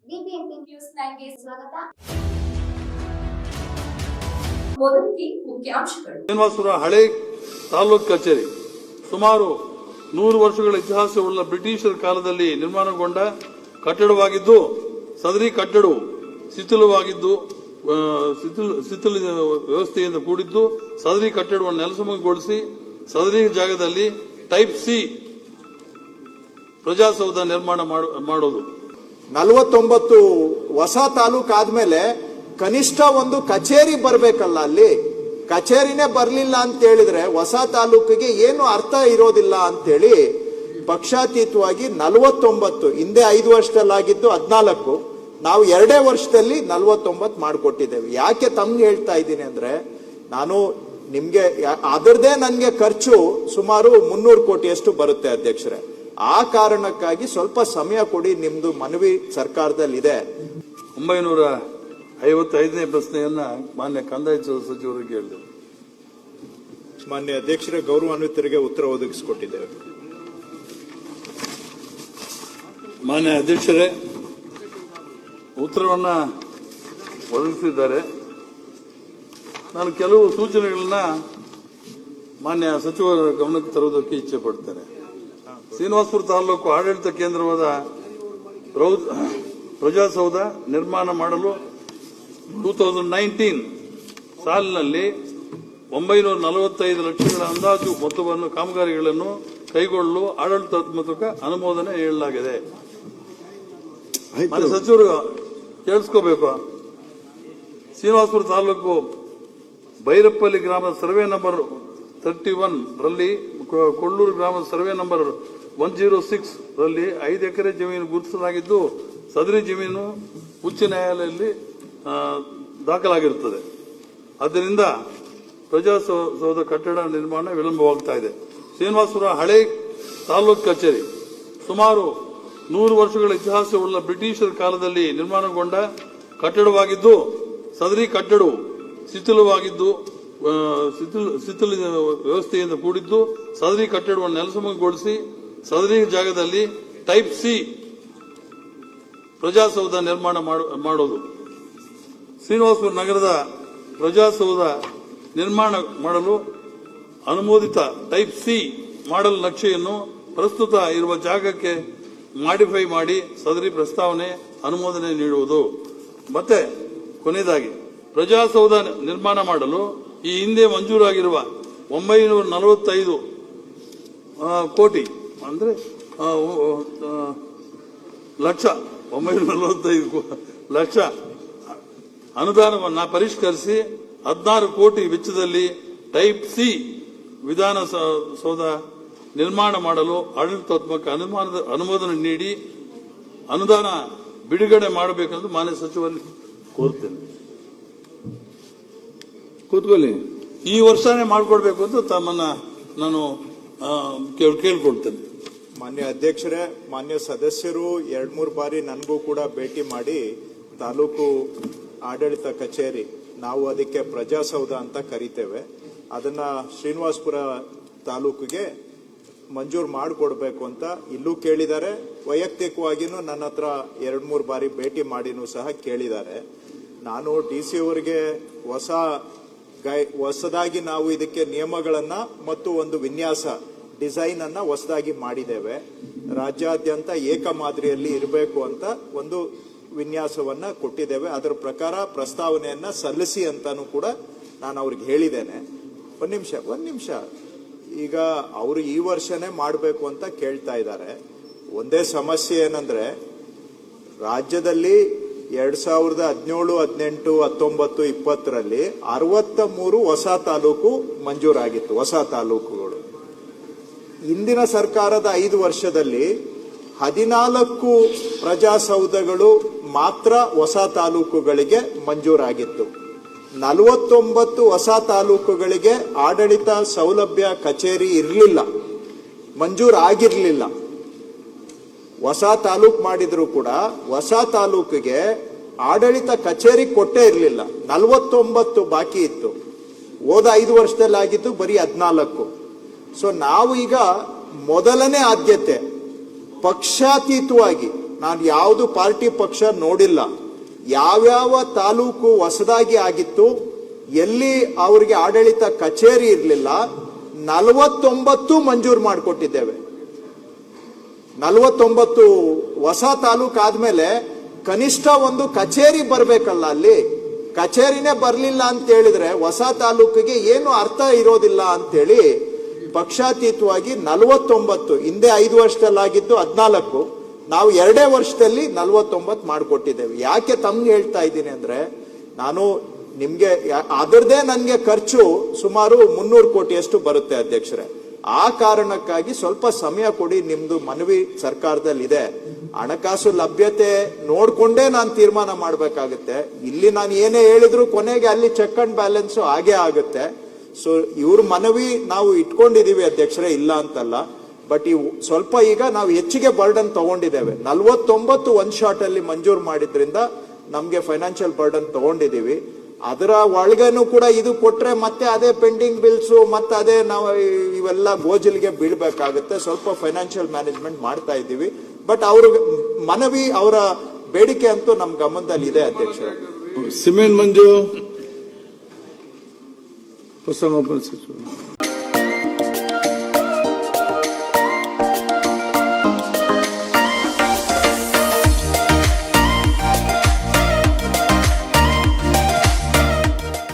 BBMP news 9ಗೆ ಸ್ವಾಗತ. ಮೊದಲಿಗೆ ಮುಖ್ಯಾಂಶಗಳು. ಶ್ರೀನಿವಾಸಪುರ ಹಳೆ ತಾಲೂಕು ಕಚೇರಿ ಸುಮಾರು 100 ವರ್ಷಗಳ ಇತಿಹಾಸವುಳ್ಳ ಬ್ರಿಟಿಷರ ಕಾಲದಲ್ಲಿ ನಿರ್ಮಾಣಗೊಂಡ ಕಟ್ಟಡವಾಗಿದ್ದು, ಸದರಿ ಕಟ್ಟಡವು ಶಿಥಿಲ ವ್ಯವಸ್ಥೆಯಿಂದ ಕೂಡಿದ್ದು, ಸದರಿ ಕಟ್ಟಡವನ್ನು ನೆಲಸಮಗೊಳಿಸಿ ಸದರಿ ಜಾಗದಲ್ಲಿ ಟೈಪ್ ಸಿ ಪ್ರಜಾಸೌಧ ನಿರ್ಮಾಣ ಮಾಡೋದು. 49 ಹೊಸ ತಾಲೂಕು ಆದ್ಮೇಲೆ ಕನಿಷ್ಠ ಒಂದು ಕಚೇರಿ ಬರಬೇಕಲ್ಲ. ಅಲ್ಲಿ ಕಚೇರಿನೇ ಬರಲಿಲ್ಲ ಅಂತ ಹೇಳಿದ್ರೆ ಹೊಸ ತಾಲೂಕಿಗೆ ಏನು ಅರ್ಥ ಇರೋದಿಲ್ಲ ಅಂತೇಳಿ ಪಕ್ಷಾತೀತವಾಗಿ 49, ಹಿಂದೆ 5 ವರ್ಷದಲ್ಲಾಗಿದ್ದು 14, ನಾವು 2 ವರ್ಷದಲ್ಲಿ 49 ಮಾಡಿಕೊಟ್ಟಿದ್ದೇವೆ. ಯಾಕೆ ತಮ್ಗೆ ಹೇಳ್ತಾ ಇದ್ದೀನಿ ಅಂದ್ರೆ, ನಾನು ನಿಮ್ಗೆ ಅದರದೇ ನನಗೆ ಖರ್ಚು ಸುಮಾರು 300 ಕೋಟಿಯಷ್ಟು ಬರುತ್ತೆ ಅಧ್ಯಕ್ಷರೇ. ಆ ಕಾರಣಕ್ಕಾಗಿ ಸ್ವಲ್ಪ ಸಮಯ ಕೊಡಿ, ನಿಮ್ದು ಮನವಿ ಸರ್ಕಾರದಲ್ಲಿದೆ. 955ನೇ ಪ್ರಶ್ನೆಯನ್ನ ಮಾನ್ಯ ಕಂದಾಯ ಸಚಿವರಿಗೆ ಹೇಳಿದೆ. ಮಾನ್ಯ ಅಧ್ಯಕ್ಷರೇ, ಗೌರವಾನ್ವಿತರಿಗೆ ಉತ್ತರ ಒದಗಿಸಿಕೊಟ್ಟಿದ್ದೇವೆ. ಮಾನ್ಯ ಅಧ್ಯಕ್ಷರೇ, ಉತ್ತರವನ್ನ ಒದಗಿಸಿದ್ದಾರೆ. ನಾನು ಕೆಲವು ಸೂಚನೆಗಳನ್ನ ಮಾನ್ಯ ಸಚಿವರ ಗಮನಕ್ಕೆ ತರುವುದಕ್ಕೆ ಇಚ್ಛೆ ಪಡ್ತೇನೆ. ಶ್ರೀನಿವಾಸಪುರ ತಾಲೂಕು ಆಡಳಿತ ಕೇಂದ್ರವಾದ ಪ್ರಜಾಸೌಧ ನಿರ್ಮಾಣ ಮಾಡಲು 2019 ಸಾಲಿನಲ್ಲಿ 945 ಲಕ್ಷಗಳ ಅಂದಾಜು ಮೊತ್ತವನ್ನು ಕಾಮಗಾರಿಗಳನ್ನು ಕೈಗೊಳ್ಳಲು ಆಡಳಿತಾತ್ಮಕ ಅನುಮೋದನೆ ನೀಡಲಾಗಿದೆ. ಸಚಿವರು ಕೇಳಿಸ್ಕೋಬೇಕು. ಶ್ರೀನಿವಾಸಪುರ ತಾಲೂಕು ಬೈರಪ್ಪಲ್ಲಿ ಗ್ರಾಮದ ಸರ್ವೆ ನಂಬರ್ 31 ರಲ್ಲಿ, ಕೊಳ್ಳೂರು ಗ್ರಾಮದ ಸರ್ವೆ ನಂಬರ್ 106 ರಲ್ಲಿ 5 ಎಕರೆ ಜಮೀನು ಗುರುತಿಸಲಾಗಿದ್ದು, ಸದರಿ ಜಮೀನು ಉಚ್ಚ ನ್ಯಾಯಾಲಯದಲ್ಲಿ ದಾಖಲಾಗಿರುತ್ತದೆ. ಆದ್ದರಿಂದ ಪ್ರಜಾಸೌಧ ಕಟ್ಟಡ ನಿರ್ಮಾಣ ವಿಳಂಬವಾಗ್ತಾ ಇದೆ. ಶ್ರೀನಿವಾಸಪುರ ಹಳೆ ತಾಲೂಕು ಕಚೇರಿ ಸುಮಾರು 100 ವರ್ಷಗಳ ಇತಿಹಾಸವುಳ್ಳ ಬ್ರಿಟಿಷರ ಕಾಲದಲ್ಲಿ ನಿರ್ಮಾಣಗೊಂಡ ಕಟ್ಟಡವಾಗಿದ್ದು, ಸದರಿ ಕಟ್ಟಡವು ಶಿಥಿಲ ವ್ಯವಸ್ಥೆಯಿಂದ ಕೂಡಿದ್ದು, ಸದರಿ ಕಟ್ಟಡವನ್ನು ನೆಲಸಮಗೊಳಿಸಿ ಸದರಿ ಜಾಗದಲ್ಲಿ ಟೈಪ್ ಸಿ ಪ್ರಜಾಸೌಧ ನಿರ್ಮಾಣ ಮಾಡೋದು. ಶ್ರೀನಿವಾಸಪುರ ನಗರದ ಪ್ರಜಾಸೌಧ ನಿರ್ಮಾಣ ಮಾಡಲು ಅನುಮೋದಿತ ಟೈಪ್ ಸಿ ಮಾಡಲ್ ನಕ್ಷೆಯನ್ನು ಪ್ರಸ್ತುತ ಇರುವ ಜಾಗಕ್ಕೆ ಮಾಡಿಫೈ ಮಾಡಿ ಸದರಿ ಪ್ರಸ್ತಾವನೆ ಅನುಮೋದನೆ ನೀಡುವುದು. ಮತ್ತೆ ಕೊನೆಯದಾಗಿ, ಪ್ರಜಾಸೌಧ ನಿರ್ಮಾಣ ಮಾಡಲು ಈ ಹಿಂದೆ ಮಂಜೂರಾಗಿರುವ 945 ಕೋಟಿ ಅಂದ್ರೆ 945 ಲಕ್ಷ ಅನುದಾನವನ್ನು ಪರಿಷ್ಕರಿಸಿ 16 ಕೋಟಿ ವೆಚ್ಚದಲ್ಲಿ ಟೈಪ್ ಸಿ ವಿಧಾನಸೌಧ ನಿರ್ಮಾಣ ಮಾಡಲು ಆಡಳಿತಾತ್ಮಕ ಅನುಮೋದನೆ ನೀಡಿ ಅನುದಾನ ಬಿಡುಗಡೆ ಮಾಡಬೇಕೆಂದು ಮಾನ್ಯ ಸಚಿವರಲ್ಲಿ ಕೋರುತ್ತೇನೆ. ಕೂತ್ಕೊಳ್ಳಿ. ಈ ವರ್ಷನೇ ಮಾಡಿಕೊಡ್ಬೇಕು ಅಂತ ತಮ್ಮನ್ನ ನಾನು ಕೇಳ್ಕೊಳ್ತೇನೆ. ಮಾನ್ಯ ಅಧ್ಯಕ್ಷರೇ, ಮಾನ್ಯ ಸದಸ್ಯರು 2-3 ಬಾರಿ ನನಗೂ ಕೂಡ ಭೇಟಿ ಮಾಡಿ ತಾಲೂಕು ಆಡಳಿತ ಕಚೇರಿ, ನಾವು ಅದಕ್ಕೆ ಪ್ರಜಾಸೌಧ ಅಂತ ಕರಿತೇವೆ, ಅದನ್ನ ಶ್ರೀನಿವಾಸಪುರ ತಾಲೂಕಿಗೆ ಮಂಜೂರು ಮಾಡಿಕೊಡ್ಬೇಕು ಅಂತ ಇಲ್ಲೂ ಕೇಳಿದ್ದಾರೆ. ವೈಯಕ್ತಿಕವಾಗಿನೂ ನನ್ನ ಹತ್ರ 2-3 ಬಾರಿ ಭೇಟಿ ಮಾಡಿನೂ ಸಹ ಕೇಳಿದ್ದಾರೆ. ನಾನು DC ಅವರಿಗೆ ಹೊಸದಾಗಿ ನಾವು ಇದಕ್ಕೆ ನಿಯಮಗಳನ್ನ ಮತ್ತು ಒಂದು ವಿನ್ಯಾಸ ಡಿಸೈನ್ ಅನ್ನ ಹೊಸದಾಗಿ ಮಾಡಿದ್ದೇವೆ. ರಾಜ್ಯಾದ್ಯಂತ ಏಕ ಮಾದರಿಯಲ್ಲಿ ಇರಬೇಕು ಅಂತ ಒಂದು ವಿನ್ಯಾಸವನ್ನ ಕೊಟ್ಟಿದ್ದೇವೆ. ಅದರ ಪ್ರಕಾರ ಪ್ರಸ್ತಾವನೆಯನ್ನ ಸಲ್ಲಿಸಿ ಅಂತಾನು ಕೂಡ ನಾನು ಅವ್ರಿಗೆ ಹೇಳಿದ್ದೇನೆ. ಒಂದ್ ನಿಮಿಷ ಈಗ ಅವರು ಈ ವರ್ಷನೇ ಮಾಡಬೇಕು ಅಂತ ಕೇಳ್ತಾ ಇದ್ದಾರೆ. ಒಂದೇ ಸಮಸ್ಯೆ ಏನಂದ್ರೆ, ರಾಜ್ಯದಲ್ಲಿ 2017, 18, 19, 20ರಲ್ಲಿ 63 ಹೊಸ ತಾಲೂಕು ಮಂಜೂರಾಗಿತ್ತು, ಹೊಸ ತಾಲೂಕುಗಳು. ಇಂದಿನ ಸರ್ಕಾರದ 5 ವರ್ಷದಲ್ಲಿ 14 ಪ್ರಜಾಸೌಧಗಳು ಮಾತ್ರ ಹೊಸ ತಾಲೂಕುಗಳಿಗೆ ಮಂಜೂರಾಗಿತ್ತು. 49 ಹೊಸ ತಾಲೂಕುಗಳಿಗೆ ಆಡಳಿತ ಸೌಲಭ್ಯ ಕಚೇರಿ ಇರಲಿಲ್ಲ, ಮಂಜೂರಾಗಿರ್ಲಿಲ್ಲ. ಹೊಸ ತಾಲೂಕು ಮಾಡಿದ್ರು ಕೂಡ ಹೊಸ ತಾಲೂಕಿಗೆ ಆಡಳಿತ ಕಚೇರಿ ಕೊಟ್ಟೇ ಇರಲಿಲ್ಲ. 49 ಬಾಕಿ ಇತ್ತು. ಹೋದ 5 ವರ್ಷದಲ್ಲಿ ಆಗಿತ್ತು ಬರೀ 14. ಸೊ ನಾವು ಈಗ ಮೊದಲನೇ ಆದ್ಯತೆ ಪಕ್ಷಾತೀತವಾಗಿ ನಾನು ಯಾವುದು ಪಾರ್ಟಿ ಪಕ್ಷ ನೋಡಿಲ್ಲ. ಯಾವ್ಯಾವ ತಾಲೂಕು ಹೊಸದಾಗಿ ಆಗಿತ್ತು, ಎಲ್ಲಿ ಅವರಿಗೆ ಆಡಳಿತ ಕಚೇರಿ ಇರಲಿಲ್ಲ, 49 ಮಂಜೂರು ಮಾಡಿಕೊಟ್ಟಿದ್ದೇವೆ. 49 ಹೊಸ ತಾಲೂಕು ಆದ್ಮೇಲೆ ಕನಿಷ್ಠ ಒಂದು ಕಚೇರಿ ಬರ್ಬೇಕಲ್ಲ, ಅಲ್ಲಿ ಕಚೇರಿನೇ ಬರ್ಲಿಲ್ಲ ಅಂತ ಹೇಳಿದ್ರೆ ಹೊಸ ತಾಲೂಕಿಗೆ ಏನು ಅರ್ಥ ಇರೋದಿಲ್ಲ ಅಂತೇಳಿ ಪಕ್ಷಾತೀತವಾಗಿ 49, ಹಿಂದೆ 5 ವರ್ಷದಲ್ಲಾಗಿದ್ದು 14, ನಾವು 2 ವರ್ಷದಲ್ಲಿ 49 ಮಾಡಿಕೊಟ್ಟಿದ್ದೇವೆ. ಯಾಕೆ ತಮ್ಗೆ ಹೇಳ್ತಾ ಇದ್ದೀನಿ ಅಂದ್ರೆ, ನಾನು ನಿಮ್ಗೆ ಅದರದೇ ನನ್ಗೆ ಖರ್ಚು ಸುಮಾರು 300 ಕೋಟಿಯಷ್ಟು ಬರುತ್ತೆ ಅಧ್ಯಕ್ಷರೇ. ಆ ಕಾರಣಕ್ಕಾಗಿ ಸ್ವಲ್ಪ ಸಮಯ ಕೊಡಿ, ನಿಮ್ದು ಮನವಿ ಸರ್ಕಾರದಲ್ಲಿ ಇದೆ. ಹಣಕಾಸು ಲಭ್ಯತೆ ನೋಡ್ಕೊಂಡೇ ನಾನು ತೀರ್ಮಾನ ಮಾಡ್ಬೇಕಾಗುತ್ತೆ. ಇಲ್ಲಿ ನಾನು ಏನೇ ಹೇಳಿದ್ರು ಕೊನೆಗೆ ಅಲ್ಲಿ ಚೆಕ್ ಅಂಡ್ ಬ್ಯಾಲೆನ್ಸ್ ಆಗೇ ಆಗುತ್ತೆ. ಸೊ ಇವ್ರ ಮನವಿ ನಾವು ಇಟ್ಕೊಂಡಿದೀವಿ ಅಧ್ಯಕ್ಷರೇ, ಇಲ್ಲ ಅಂತಲ್ಲ. ಬಟ್ ಈ ಸ್ವಲ್ಪ ಈಗ ನಾವು ಹೆಚ್ಚಿಗೆ ಬರ್ಡನ್ ತಗೊಂಡಿದ್ದೇವೆ. 49 ಒಂದ್ ಶಾಟ್ ಅಲ್ಲಿ ಮಂಜೂರು ಮಾಡಿದ್ರಿಂದ ನಮ್ಗೆ ಫೈನಾನ್ಷಿಯಲ್ ಬರ್ಡನ್ ತಗೊಂಡಿದೀವಿ. ಅದರ ಒಳಗೇನು ಕೂಡ ಇದು ಕೊಟ್ರೆ ಮತ್ತೆ ಅದೇ ಪೆಂಡಿಂಗ್ ಬಿಲ್ಸ್ ಮತ್ತೆ ಅದೇ ನಾವು ಇವೆಲ್ಲ ಗೋಜಲಿಗೆ ಬೀಳ್ಬೇಕಾಗುತ್ತೆ. ಸ್ವಲ್ಪ ಫೈನಾನ್ಷಿಯಲ್ ಮ್ಯಾನೇಜ್ಮೆಂಟ್ ಮಾಡ್ತಾ ಇದ್ದೀವಿ. ಬಟ್ ಅವ್ರ ಮನವಿ, ಅವರ ಬೇಡಿಕೆ ಅಂತೂ ನಮ್ ಗಮನದಲ್ಲಿ ಇದೆ ಅಧ್ಯಕ್ಷರೇ. ಸಿಮೆಂಟ್ ಮಂಜು, ಹೊಸ ಸಚಿವರು.